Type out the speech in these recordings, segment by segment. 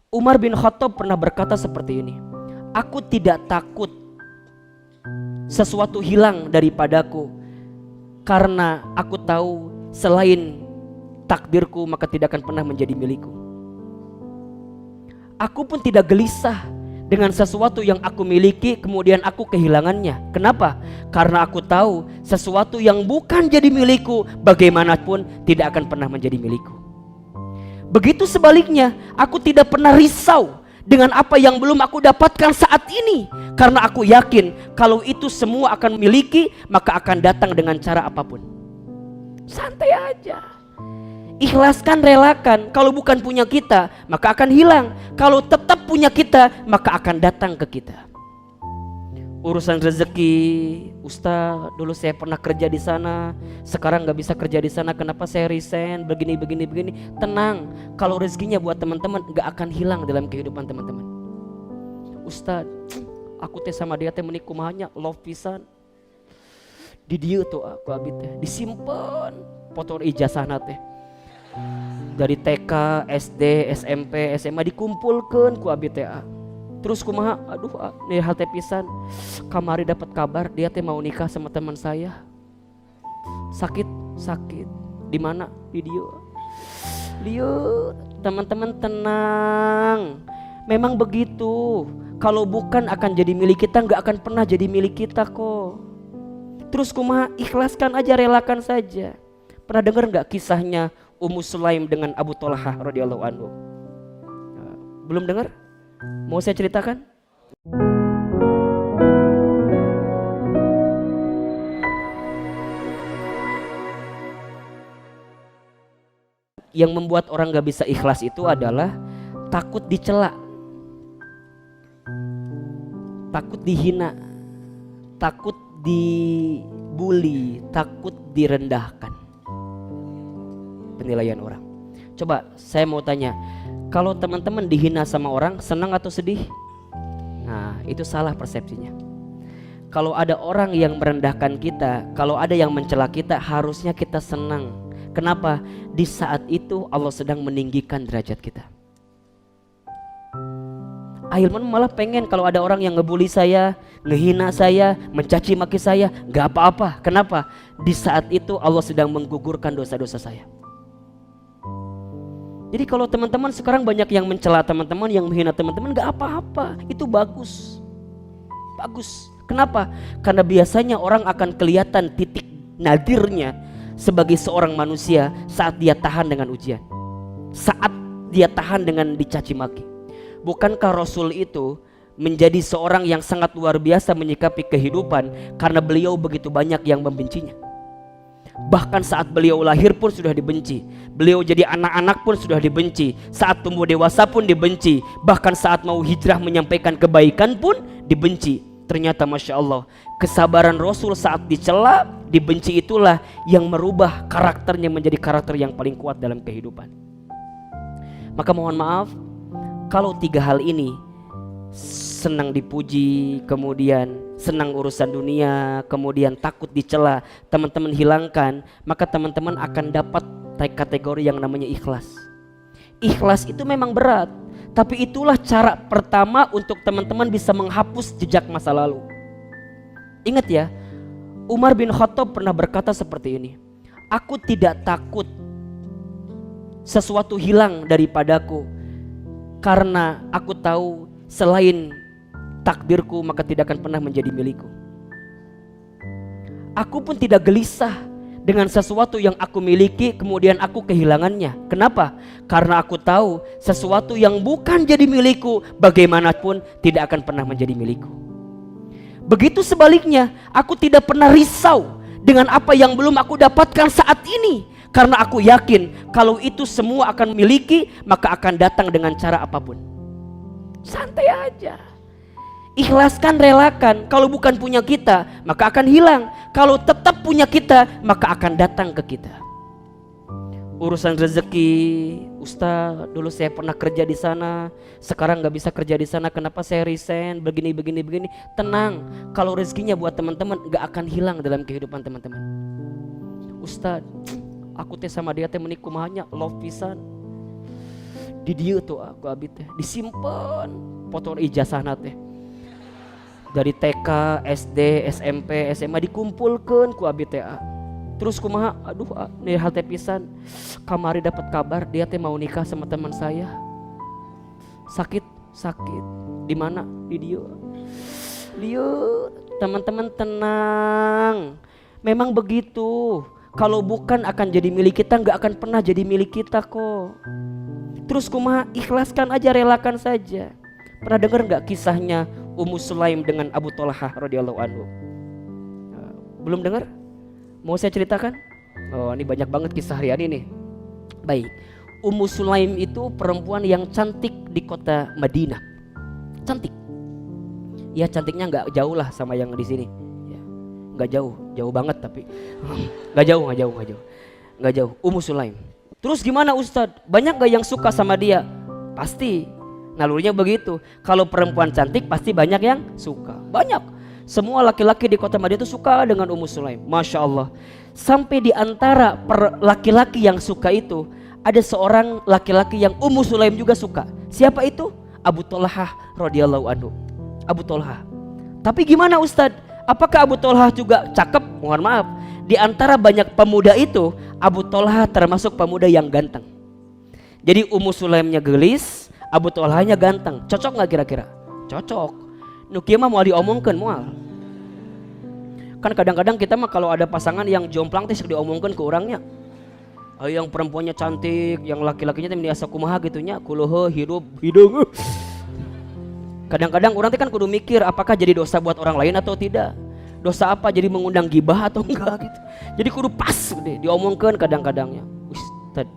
Umar bin Khattab pernah berkata seperti ini, aku tidak takut sesuatu hilang daripadaku, karena aku tahu selain takdirku maka tidak akan pernah menjadi milikku. Aku pun tidak gelisah dengan sesuatu yang aku miliki kemudian aku kehilangannya. Kenapa? Karena aku tahu sesuatu yang bukan jadi milikku bagaimanapun tidak akan pernah menjadi milikku. Begitu sebaliknya, aku tidak pernah risau dengan apa yang belum aku dapatkan saat ini, karena aku yakin kalau itu semua akan miliki maka akan datang dengan cara apapun. Santai aja, ikhlaskan, relakan. Kalau bukan punya kita maka akan hilang, kalau tetap punya kita maka akan datang ke kita. Urusan rezeki, Ustaz, dulu saya pernah kerja di sana, sekarang nggak bisa kerja di sana, kenapa saya resign, begini. Tenang, kalau rezekinya buat teman-teman nggak akan hilang dalam kehidupan teman-teman. Ustaz, aku teh sama dia teh menikumahannya love pisan. Di dia tuh aku abit teh disimpan foto ijazahna teh. Dari TK, SD, SMP, SMA dikumpulkan ku abit teh. Terus kumaha, aduh nih hal teh pisan, kamari dapat kabar dia teh mau nikah sama teman saya. Sakit, di mana? Di dia. Teman-teman tenang. Memang begitu. Kalau bukan akan jadi milik kita, nggak akan pernah jadi milik kita kok. Terus kumaha, ikhlaskan aja, relakan saja. Pernah dengar nggak kisahnya Ummu Sulaim dengan Abu Thalhah radhiyallahu anhu? Belum dengar? Mau saya ceritakan? Yang membuat orang gak bisa ikhlas itu adalah takut dicela, takut dihina, takut dibully, takut direndahkan. Penilaian orang. Coba saya mau tanya, kalau teman-teman dihina sama orang, senang atau sedih? Nah, itu salah persepsinya. Kalau ada orang yang merendahkan kita, kalau ada yang mencela kita, harusnya kita senang. Kenapa? Di saat itu Allah sedang meninggikan derajat kita. Ahilman malah pengen kalau ada orang yang ngebully saya, ngehina saya, mencaci maki saya, gak apa-apa. Kenapa? Di saat itu Allah sedang menggugurkan dosa-dosa saya. Jadi kalau teman-teman sekarang banyak yang mencela teman-teman, yang menghina teman-teman, gak apa-apa, itu bagus. Kenapa? Karena biasanya orang akan kelihatan titik nadirnya sebagai seorang manusia saat dia tahan dengan ujian, saat dia tahan dengan dicaci maki. Bukankah Rasul itu menjadi seorang yang sangat luar biasa menyikapi kehidupan karena beliau begitu banyak yang membencinya? Bahkan saat beliau lahir pun sudah dibenci, beliau jadi anak-anak pun sudah dibenci, saat tumbuh dewasa pun dibenci, bahkan saat mau hijrah menyampaikan kebaikan pun dibenci. Ternyata Masya Allah, kesabaran Rasul saat dicela, dibenci itulah yang merubah karakternya menjadi karakter yang paling kuat dalam kehidupan. Maka mohon maaf, kalau tiga hal ini, senang dipuji, kemudian senang urusan dunia, kemudian takut dicela, teman-teman hilangkan, maka teman-teman akan dapat kategori yang namanya ikhlas. Ikhlas itu memang berat, tapi itulah cara pertama untuk teman-teman bisa menghapus jejak masa lalu. Ingat ya, Umar bin Khattab pernah berkata seperti ini, aku tidak takut sesuatu hilang daripadaku, karena aku tahu selain takdirku maka tidak akan pernah menjadi milikku. Aku pun tidak gelisah dengan sesuatu yang aku miliki kemudian aku kehilangannya. Kenapa? Karena aku tahu sesuatu yang bukan jadi milikku bagaimanapun tidak akan pernah menjadi milikku. Begitu sebaliknya, aku tidak pernah risau dengan apa yang belum aku dapatkan saat ini, karena aku yakin kalau itu semua akan miliki maka akan datang dengan cara apapun. Santai aja, ikhlaskan, relakan. Kalau bukan punya kita maka akan hilang, kalau tetap punya kita maka akan datang ke kita. Urusan rezeki, Ustaz, dulu saya pernah kerja di sana, sekarang nggak bisa kerja di sana, kenapa saya resign, begini. Tenang, kalau rezekinya buat teman-teman nggak akan hilang dalam kehidupan teman-teman. Ustaz, aku teh sama dia teh menikumahannya love pisan. Di dieu tuh aku abi teh disimpen foto ijazahna teh. Dari TK, SD, SMP, SMA dikumpulkeun ku abi teh. Terus kumaha? Aduh, nih hal teh pisan. Kamari dapat kabar dia teh mau nikah sama teman saya. Sakit. Di mana? Di dieu. Teman-teman tenang. Memang begitu. Kalau bukan akan jadi milik kita, nggak akan pernah jadi milik kita kok. Terus kumaha? Ikhlaskan aja, relakan saja. Pernah dengar nggak kisahnya Ummu Sulaim dengan Abu Thalhah radhiyallahu anhu? Belum dengar? Mau saya ceritakan? Oh, ini banyak banget kisah harian ini. Baik. Ummu Sulaim itu perempuan yang cantik di kota Madinah. Cantik. Ya cantiknya nggak jauh lah sama yang di sini. Nggak jauh banget tapi nggak jauh. Ummu Sulaim. Terus gimana Ustadz? Banyak gak yang suka sama dia? Pasti. Nalurinya begitu. Kalau perempuan cantik pasti banyak yang suka. Banyak. Semua laki-laki di kota Madinah itu suka dengan Ummu Sulaim. Masya Allah. Sampai di antara laki-laki yang suka itu ada seorang laki-laki yang Ummu Sulaim juga suka. Siapa itu? Abu Thalhah radhiyallahu anhu. Abu Thalhah. Tapi gimana Ustadz? Apakah Abu Thalhah juga cakep? Mohon maaf. Di antara banyak pemuda itu, Abu Thalhah termasuk pemuda yang ganteng. Jadi Ummu Sulaimnya gelis, Abu Thalhahnya ganteng. Cocok nggak kira-kira? Cocok. Nu kieu mah moal diomongkeun moal. Kan kadang-kadang kita mah kalau ada pasangan yang jomplang teh sok diomongkeun ke orangnya. Yang perempuannya cantik, yang laki-lakinya teh biasa kumaha gitunya, kuleuh hidup hidung. Kadang-kadang orang teh kan kudu mikir apakah jadi dosa buat orang lain atau tidak. Dosa apa, jadi mengundang gibah atau enggak gitu. Jadi kudu pas deh diomongkeun kadang-kadangnya. Wis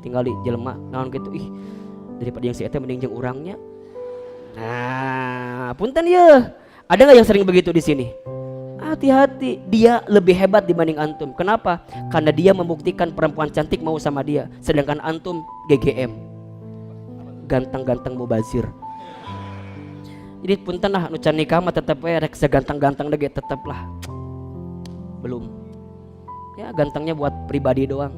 tinggal di jelema naon gitu. Daripada yang si eta mending jeung urangnya. Nah, punten ya. Ada enggak yang sering begitu di sini? Hati-hati, dia lebih hebat dibanding antum. Kenapa? Karena dia membuktikan perempuan cantik mau sama dia, sedangkan antum GGM. Ganteng-ganteng mubazir. Jadi punten lah nu can nikah mah tetep we rek seganteng-ganteng dege tetep lah. Belum. Ya gantengnya buat pribadi doang.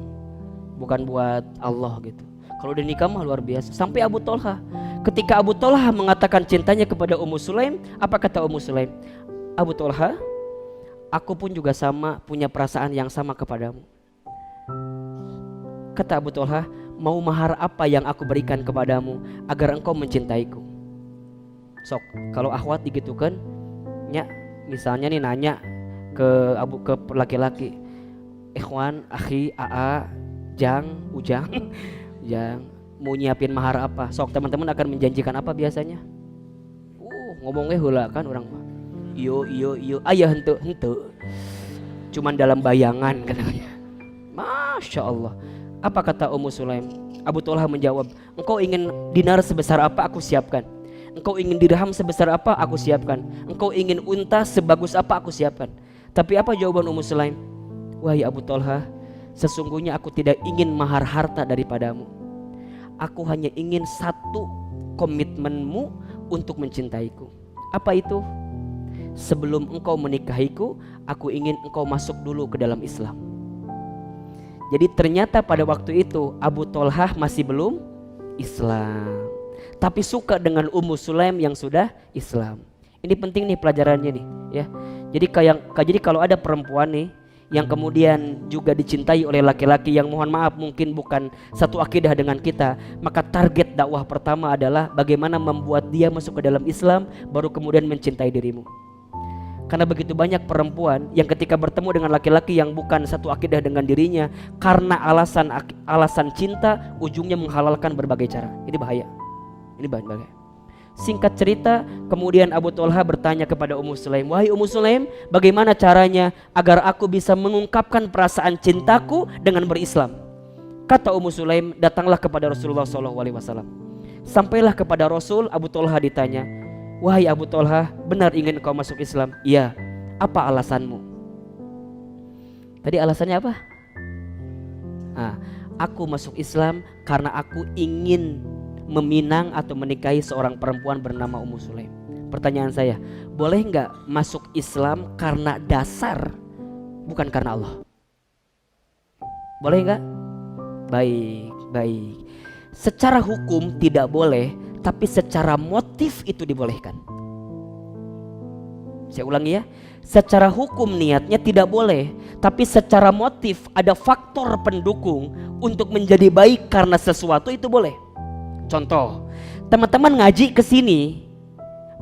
Bukan buat Allah gitu. Kalau udah nikah mah luar biasa. Sampai Abu Thalhah. Ketika Abu Thalhah mengatakan cintanya kepada Ummu Sulaim, apa kata Ummu Sulaim? Abu Thalhah, aku pun juga sama punya perasaan yang sama kepadamu. Kata Abu Thalhah, mau mahar apa yang aku berikan kepadamu agar engkau mencintaiku? Sok, kalau akhwat digitukan, nya misalnya nih nanya ke laki-laki, ikhwan, akhi, aa, jang, ujang, jang, mau nyiapin mahar apa? Sok teman-teman akan menjanjikan apa biasanya? Ngomongnya heula kan orang mah. Iyo, ayah henteu. Cuman dalam bayangan katanya. Masya Allah. Apa kata Ummu Sulaim? Abu Thalhah menjawab, engkau ingin dinar sebesar apa aku siapkan. Engkau ingin dirham sebesar apa aku siapkan. Engkau ingin unta sebagus apa aku siapkan. Tapi apa jawaban Ummu Sulaim? Wahai Abu Thalhah, sesungguhnya aku tidak ingin mahar harta daripadamu. Aku hanya ingin satu komitmenmu untuk mencintaiku. Apa itu? Sebelum engkau menikahiku, aku ingin engkau masuk dulu ke dalam Islam. Jadi ternyata pada waktu itu Abu Thalhah masih belum Islam, tapi suka dengan Ummu Sulaim yang sudah Islam. Ini penting nih pelajarannya nih ya. Jadi kalau ada perempuan nih yang kemudian juga dicintai oleh laki-laki yang mohon maaf mungkin bukan satu akidah dengan kita, maka target dakwah pertama adalah bagaimana membuat dia masuk ke dalam Islam, baru kemudian mencintai dirimu. Karena begitu banyak perempuan yang ketika bertemu dengan laki-laki yang bukan satu akidah dengan dirinya, karena alasan cinta ujungnya menghalalkan berbagai cara. Ini bahaya. Ini bahaya. Singkat cerita, kemudian Abu Thalhah bertanya kepada Ummu Sulaim, wahai Ummu Sulaim, bagaimana caranya agar aku bisa mengungkapkan perasaan cintaku dengan berislam? Kata Ummu Sulaim, datanglah kepada Rasulullah SAW. Sampailah kepada Rasul, Abu Thalhah ditanya, wahai Abu Thalhah, benar ingin kau masuk Islam? Iya. Apa alasanmu? Tadi alasannya apa? Aku masuk Islam karena aku ingin meminang atau menikahi seorang perempuan bernama Ummu Sulaim. Pertanyaan saya, boleh nggak masuk Islam karena dasar, bukan karena Allah? Boleh nggak? Baik. secara hukum tidak boleh, tapi secara motif itu dibolehkan. Saya ulangi ya, secara hukum niatnya tidak boleh, tapi secara motif ada faktor pendukung untuk menjadi baik karena sesuatu itu boleh. Contoh, teman-teman ngaji ke sini,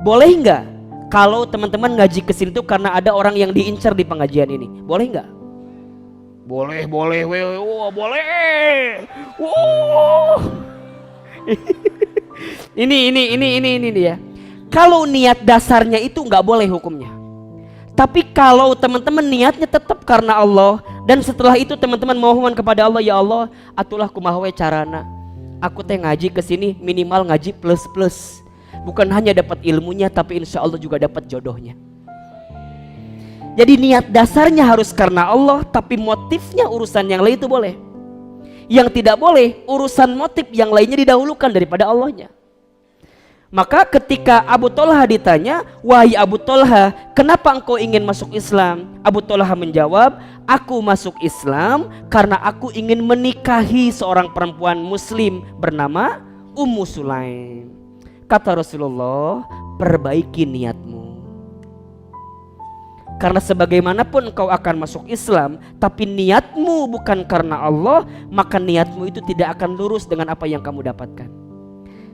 boleh nggak kalau teman-teman ngaji ke sini tuh karena ada orang yang diincar di pengajian ini? Boleh nggak? Boleh, boleh, boleh. Wow. Ini dia. Kalau niat dasarnya itu nggak boleh hukumnya. Tapi kalau teman-teman niatnya tetap karena Allah, dan setelah itu teman-teman mohon kepada Allah, ya Allah, atulah kumaha carana. Aku teh ngaji ke sini minimal ngaji plus. Bukan hanya dapat ilmunya, tapi insya Allah juga dapat jodohnya. Jadi niat dasarnya harus karena Allah, tapi motifnya urusan yang lain itu boleh. Yang tidak boleh, urusan motif yang lainnya didahulukan daripada Allahnya. Maka ketika Abu Thalhah ditanya, wahai Abu Thalhah, kenapa engkau ingin masuk Islam? Abu Thalhah menjawab, aku masuk Islam karena aku ingin menikahi seorang perempuan muslim bernama Ummu Sulaim. Kata Rasulullah, perbaiki niatmu. Karena sebagaimanapun engkau akan masuk Islam, tapi niatmu bukan karena Allah, maka niatmu itu tidak akan lurus dengan apa yang kamu dapatkan.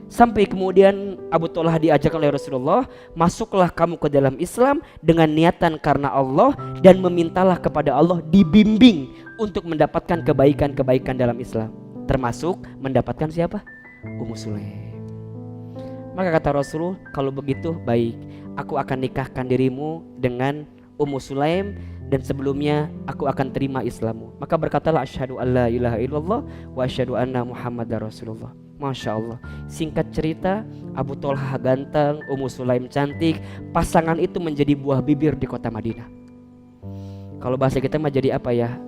Sampai kemudian Abu Thalhah diajak oleh Rasulullah, masuklah kamu ke dalam Islam dengan niatan karena Allah, dan memintalah kepada Allah dibimbing untuk mendapatkan kebaikan-kebaikan dalam Islam, termasuk mendapatkan siapa? Ummu Sulaim. Maka kata Rasul, kalau begitu baik, aku akan nikahkan dirimu dengan Ummu Sulaim, dan sebelumnya aku akan terima Islammu. Maka berkatalah, asyhadu alla ilaha illallah wa asyhadu anna Muhammadar Rasulullah. Masya Allah. Singkat cerita, Abu Thalhah ganteng, Ummu Sulaim cantik. Pasangan itu menjadi buah bibir di kota Madinah. Kalau bahasa kita mah jadi apa ya,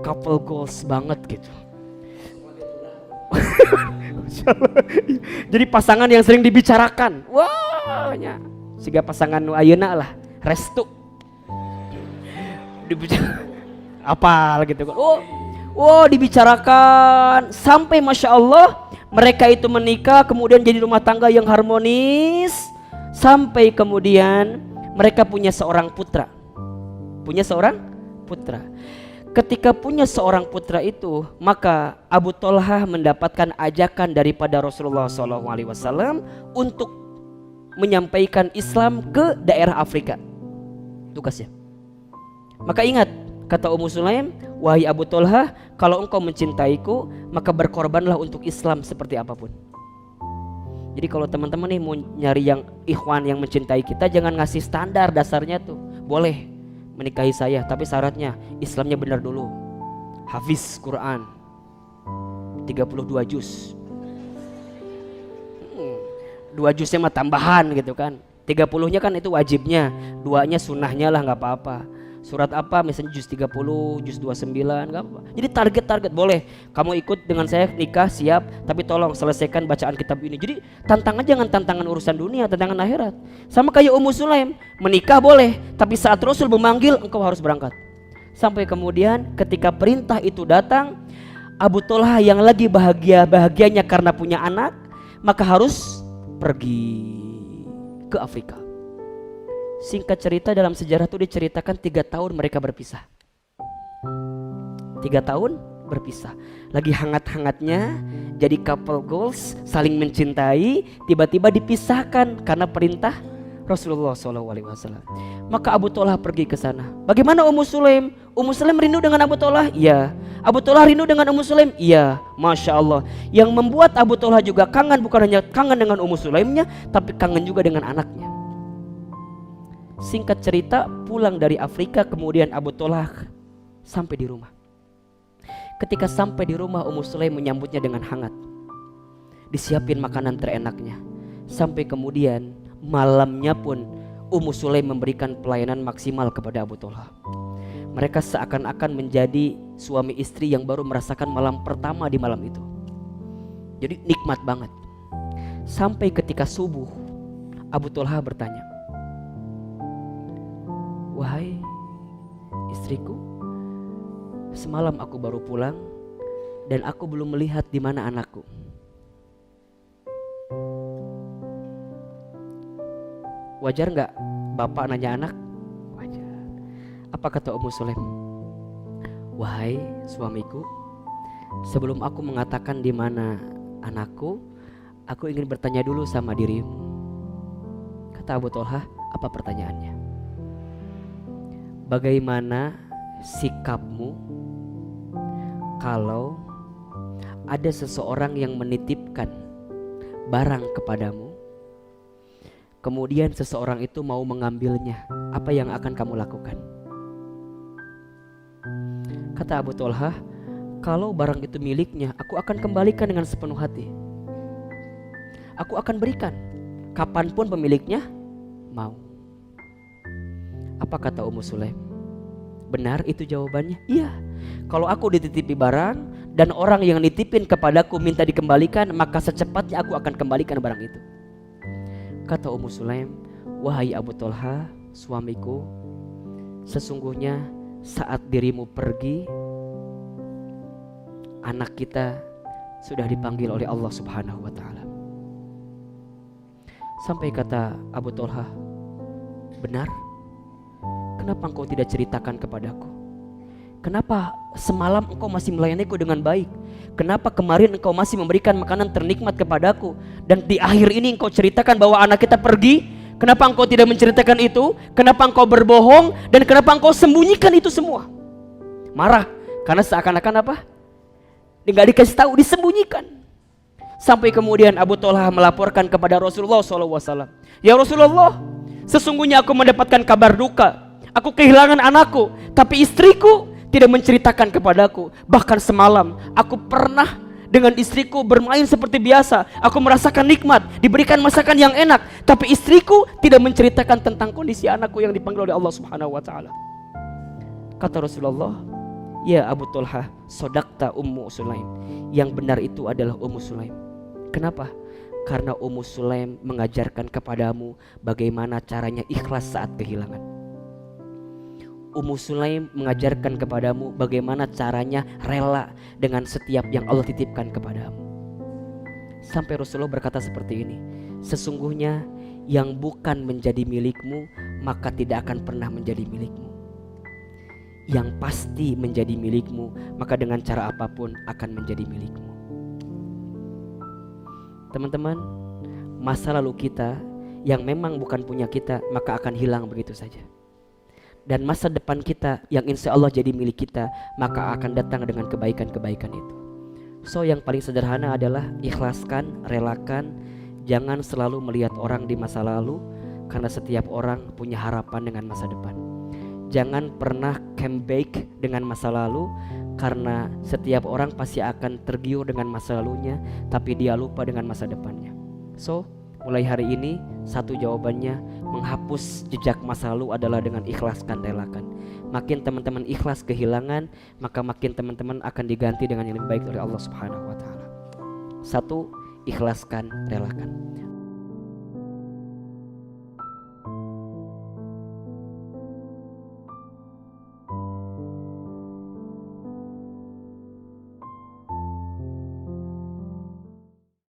couple goals banget gitu. Jadi pasangan yang sering dibicarakan. Wah, siga pasangan nu ayeuna lah, restu. Apa gitu kan. Dibicarakan sampai Masya Allah mereka itu menikah, kemudian jadi rumah tangga yang harmonis, sampai kemudian mereka punya seorang putra. Ketika punya seorang putra itu, maka Abu Thalhah mendapatkan ajakan daripada Rasulullah SAW untuk menyampaikan Islam ke daerah Afrika. Tugasnya. Maka ingat, kata Ummu Sulaim, wahai Abu Thalhah, kalau engkau mencintaiku, maka berkorbanlah untuk Islam seperti apapun. Jadi kalau teman-teman nih mau nyari yang ikhwan yang mencintai kita, jangan ngasih standar dasarnya tuh. Boleh menikahi saya, tapi syaratnya Islamnya benar dulu. Hafiz Quran 32 juz. 2 juznya mah tambahan gitu kan. 30-nya kan itu wajibnya, 2-nya sunnahnya lah, nggak apa-apa. Surat apa misalnya juz 30, juz 29, gak apa. Jadi target boleh. Kamu ikut dengan saya nikah siap, tapi tolong selesaikan bacaan kitab ini. Jadi tantangan jangan tantangan urusan dunia, tantangan akhirat. Sama kayak Ummu Sulaim, menikah boleh, tapi saat Rasul memanggil engkau harus berangkat. Sampai kemudian ketika perintah itu datang, Abu Thalhah yang lagi bahagianya karena punya anak, maka harus pergi ke Afrika. Singkat cerita, dalam sejarah itu diceritakan 3 tahun mereka berpisah. 3 tahun berpisah. Lagi hangat-hangatnya jadi couple goals, saling mencintai, tiba-tiba dipisahkan karena perintah Rasulullah SAW. Maka Abu Thalhah pergi ke sana. Bagaimana Ummu Sulaim? Ummu Sulaim rindu dengan Abu Thalhah? Iya. Abu Thalhah rindu dengan Ummu Sulaim? Iya. Masya Allah. Yang membuat Abu Thalhah juga kangen, bukan hanya kangen dengan Ummu Sulaimnya, tapi kangen juga dengan anaknya. Singkat cerita, pulang dari Afrika, kemudian Abu Thalhah sampai di rumah. Ketika sampai di rumah, Ummu Sulaim menyambutnya dengan hangat. Disiapin makanan terenaknya. Sampai kemudian malamnya pun Ummu Sulaim memberikan pelayanan maksimal kepada Abu Thalhah. Mereka seakan-akan menjadi suami istri yang baru merasakan malam pertama di malam itu. Jadi nikmat banget. Sampai ketika subuh, Abu Thalhah bertanya, wahai istriku, semalam aku baru pulang, dan aku belum melihat di mana anakku. Wajar nggak bapak nanya anak? Wajar. Apa kata Ummu Sulaim? Wahai suamiku, sebelum aku mengatakan di mana anakku, aku ingin bertanya dulu sama dirimu. Kata Abu Thalhah, apa pertanyaannya? Bagaimana sikapmu kalau ada seseorang yang menitipkan barang kepadamu, kemudian seseorang itu mau mengambilnya, apa yang akan kamu lakukan? Kata Abu Thalhah, kalau barang itu miliknya, aku akan kembalikan dengan sepenuh hati. Aku akan berikan kapanpun pemiliknya mau. Apa kata Ummu Sulaim? Benar itu jawabannya? Iya. Kalau aku dititipi barang dan orang yang nitipin kepadaku minta dikembalikan, maka secepatnya aku akan kembalikan barang itu. Kata Ummu Sulaim, wahai Abu Thalhah, suamiku, sesungguhnya saat dirimu pergi, anak kita sudah dipanggil oleh Allah Subhanahu wa ta'ala. Sampai kata Abu Thalhah, benar? Kenapa engkau tidak ceritakan kepadaku? Kenapa semalam engkau masih melayaniku dengan baik? Kenapa kemarin engkau masih memberikan makanan ternikmat kepadaku? Dan di akhir ini engkau ceritakan bahwa anak kita pergi? Kenapa engkau tidak menceritakan itu? Kenapa engkau berbohong? Dan kenapa engkau sembunyikan itu semua? Marah, karena seakan-akan apa? Nggak dikasih tahu, disembunyikan. Sampai kemudian Abu Thalhah melaporkan kepada Rasulullah SAW. Ya Rasulullah, sesungguhnya aku mendapatkan kabar duka. Aku kehilangan anakku, tapi istriku tidak menceritakan kepadaku. Bahkan semalam aku pernah dengan istriku bermain seperti biasa. Aku merasakan nikmat, diberikan masakan yang enak, tapi istriku tidak menceritakan tentang kondisi anakku yang dipanggil oleh Allah Subhanahu wa ta'ala. Kata Rasulullah, ya Abu Thalhah, sodakta Ummu Sulaim. Yang benar itu adalah Ummu Sulaim. Kenapa? Karena Ummu Sulaim mengajarkan kepadamu bagaimana caranya ikhlas saat kehilangan. Ummu Sulaim mengajarkan kepadamu bagaimana caranya rela dengan setiap yang Allah titipkan kepadamu. Sampai Rasulullah berkata seperti ini, sesungguhnya yang bukan menjadi milikmu maka tidak akan pernah menjadi milikmu. Yang pasti menjadi milikmu maka dengan cara apapun akan menjadi milikmu. Teman-teman, masa lalu kita yang memang bukan punya kita maka akan hilang begitu saja. Dan masa depan kita yang insya Allah jadi milik kita maka akan datang dengan kebaikan-kebaikan itu. So yang paling sederhana adalah ikhlaskan, relakan. Jangan selalu melihat orang di masa lalu, karena setiap orang punya harapan dengan masa depan. Jangan pernah comeback dengan masa lalu, karena setiap orang pasti akan tergiur dengan masa lalunya, tapi dia lupa dengan masa depannya. So mulai hari ini satu jawabannya, menghapus jejak masa lalu adalah dengan ikhlaskan, relakan. Makin teman-teman ikhlas kehilangan, maka makin teman-teman akan diganti dengan yang lebih baik oleh Allah Subhanahu wa ta'ala. Satu, ikhlaskan, relakan.